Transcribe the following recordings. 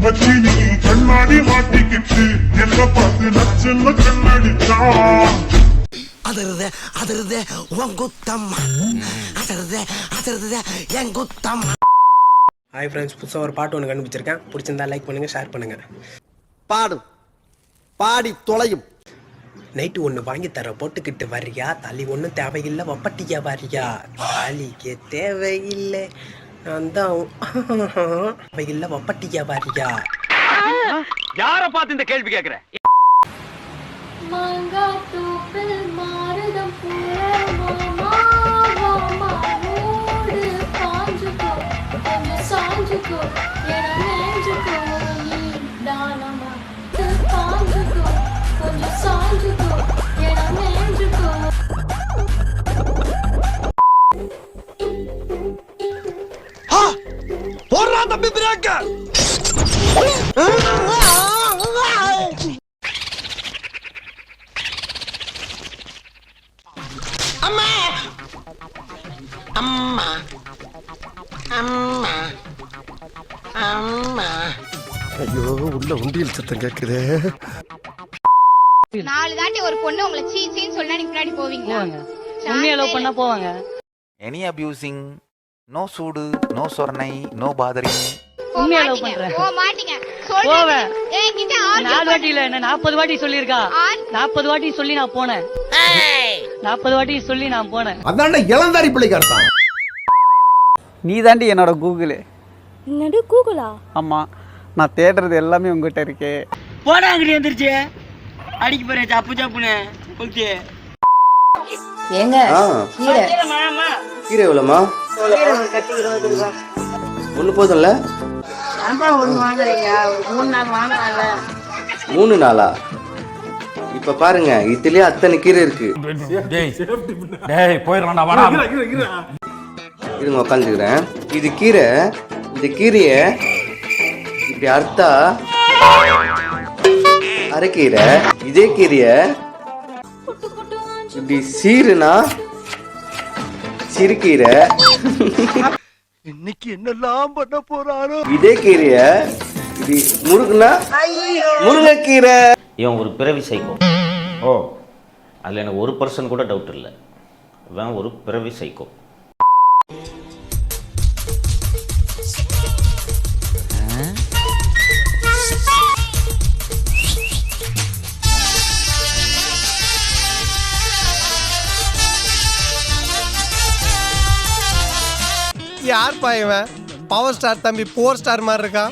மச்சினி கண்ணாடி மாட்டிக்கிட்டு என்ன பார்த்து நச்சல்ல கண்ணடிச்சா அதருதே அதருதே உன் குத்தம் அதருதே அதருதே என் குத்தம். ஹாய் ஃப்ரெண்ட்ஸ், புதுசாக ஒரு பாட்டு ஒன்று கண்டுபிடிச்சிருக்கேன். பிடிச்சிருந்தா லைக் பண்ணுங்கள், ஷேர் பண்ணுங்கள். பாடும் பாடி தொலையும். நைட்டு ஒன்று வாங்கி தர போட்டுக்கிட்டு வரியா, தாலி ஒன்றும் தேவையில்லை வப்பட்டியா வரியா, தாலிக்கு தேவையில்லை நான் தான் தேவையில்லை வப்பட்டியா வரியா. யார பார்த்து இந்த கேள்வி கேட்குற? போடுறா தம்பி பிரேக்க. அம்மா அம்மா அம்மா அம்மா. ஐயோ, உள்ள உண்டியல் சத்தம் கேக்குதே. 4 தாட்டி ஒரு பொண்ணு உங்களை சீச்சின்னு சொன்னா நீங்க முன்னாடி போவீங்களா? உண்மையா லவ் பண்ணா போவாங்க. எனி அபியூசிங், நோ சூடு, நோ சொர்ணை, நோ பாதரிங். உண்மையா லவ் பண்றேன். போக மாட்டீங்க. போவேன். என்கிட்ட 4 வாட்டி இல்ல, என்ன 40 வாட்டி சொல்லிருக்கா. 40 வாட்டி சொல்லி நான் போனேன். 40 வாட்டி சொல்லி நான் போனேன். அதான்டா இளந்தாரி பிள்ளைக்காரன். நீ தாண்டி என்னோட கூகுள். என்னது கூகுளா? ஆமா, நான் தேடுறது எல்லாமே உங்ககிட்ட இருக்கே. போடா அங்கடி வந்துருச்சு. அடிக்க போறேன் சப்பு சப்புன்னு ஓகே. ஏங்க கீரை கீரை எவ்வளோமா? ஒன்று போதும்ல? 3 நாளா? இப்ப பாருங்க, இதுலயே அத்தனை கீரை இருக்கு. இருங்க உட்காந்துக்கிறேன். இது கீரை. இந்த கீரைய இப்படி அறுத்தா அரைக்கீரை. இதே கீரைய இப்படி சீருனா சிறுகீரை. இன்னைக்கு என்னெல்லாம் பண்ண போறாரோ. இதே கீரைய இப்படி முருகுனா முருங்கைக்கீரை. இவன் ஒரு பிறவி சைக்கோ. ஓ, அதில் எனக்கு 1% கூட டவுட் இல்லை. இவன் ஒரு பிறவி சைக்கோ. யார் பாயவன்? பவர் ஸ்டார் தம்பி 4 ஸ்டார் மாதிரி இருக்கா.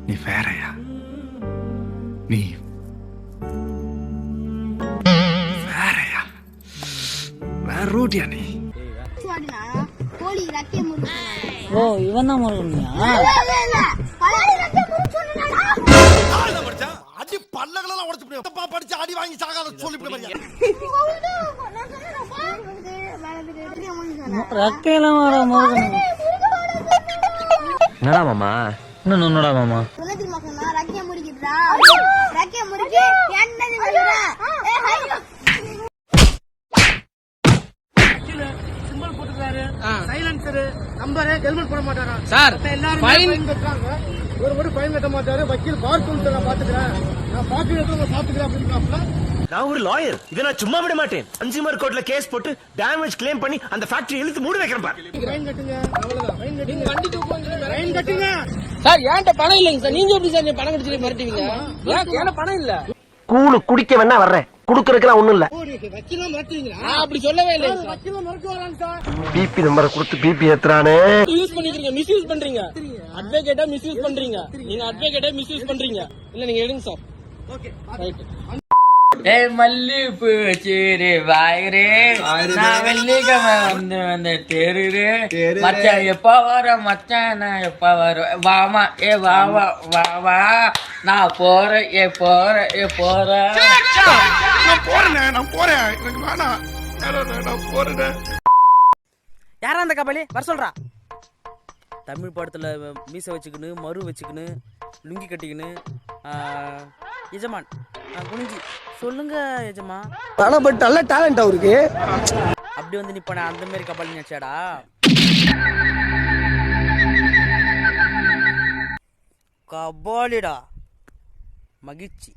நீ வேறயா? நீ வேறயா? வேற ரூட்டியா நீ? ஓ, இவன் தான் முருகன்யா. அடி பல்லகளெல்லாம் உடைச்சு போய் படிச்சு அடி வாங்கி சாகாத சொல்லிவிட்டு ரக்கையெல்லாம் வர முருகன். என்னடா மாமா? இன்னும் என்னடா மாமா? நான் ஒரு லாயர். இதை நான் சும்மா விட மாட்டேன். கன்சியூமர் கோர்ட்ல கேஸ் போட்டு டேமேஜ் கிளைம் பண்ணி அந்த ஃபேக்டரி இழுத்து மூடி வைக்கிறேன் பாரு. சார் என்கிட்ட பணம் இல்லைங்க சார். நீங்க எப்படி சார் பணம் கட்டிச்சு மிரட்டுவீங்க? ஏன் பணம் இல்ல. கூழு குடிக்க வேணா வர்றேன், குடுக்கறதுக்குலாம் ஒண்ணும் இல்ல. அப்படி சொல்லவே இல்லை. பிபி நம்பரை கொடுத்து பிபி ஏத்துறானே. யூஸ் பண்ணிக்கிறீங்க, மிஸ்யூஸ் பண்றீங்க. அட்வொகேட்டா மிஸ்யூஸ் பண்றீங்க. நீங்க அட்வொகேட்டா மிஸ்யூஸ் பண்றீங்க. இல்ல நீங்க எடுங்க சார். Okay right. ஏய் மல்லிப்பூ சீரி வாயிரே நான் வெள்ளிக்கிழமை வந்து தெருரே மச்சான் எப்ப வர மச்சான் நான் எப்ப வர வாமா ஏ வாவா வா நான் போறேன் போறேன் நான் போறேன் எனக்கு வேணாம் நான் போறேன். யாரா அந்த கபாலி வர சொல்றா. தமிழ் படத்துல மீசை வச்சுக்கின்னு மறு வச்சுக்கின்னு லுங்கி கட்டிக்கின்னு எஜமான் குனிஞ்சி சொல்லுங்க எஜமான். ஆனா பட் நல்ல டேலண்ட் அவருக்கு. அப்படி வந்து நிப்பானே அந்த மாதிரி கபாலி நினைச்சாடா. கபாலிடா மகிழ்ச்சி.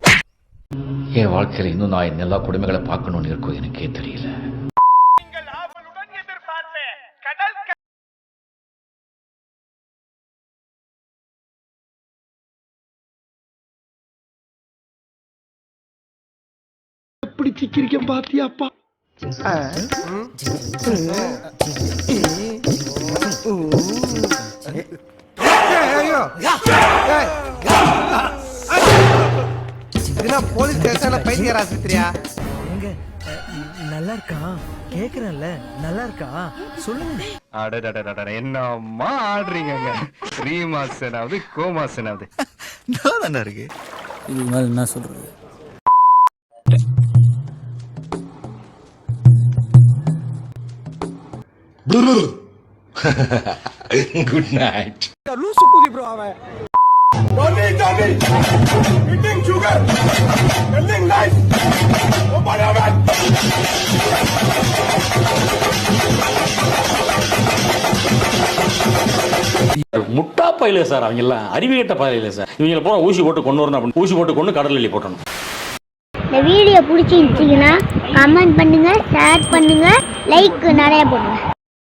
என் வாழ்க்கையில் இன்னும் நான் எல்லா குடும்பங்களை பார்க்கணும்னு இருக்கும் எனக்கே தெரியல. எப்படி சிக்கிரிக்கம் பாத்தியாப்பா. போலீஸ் ஸ்டேஷன்ல பைத்தியர் ஆஸ்பத்திரியா? நல்லா இருக்கான் கேக்குறேன்ல, நல்லா இருக்கான் சொல்லுங்க. அடடடடட என்னம்மா ஆடுறீங்க? ரீமாசனாவது கோமாசனாவது தானே இருக்கு. இதுக்கு மேல என்ன சொல்றது? Good night. லூசு கூதி ப்ரோ அவன். முட்டா பயில சார், அவங்க எல்லாம் அறிவிகட்ட பயில சார். இவங்களை போன ஊசி போட்டு கொண்டு வரணும் அப்படின்னு ஊசி போட்டு கொண்டு கடலில் போட்டணும். இந்த வீடியோ பிடிச்சிருந்துச்சிங்கன்னா கமெண்ட் பண்ணுங்க, ஷேர் பண்ணுங்க, லைக் நிறைய போடுங்க.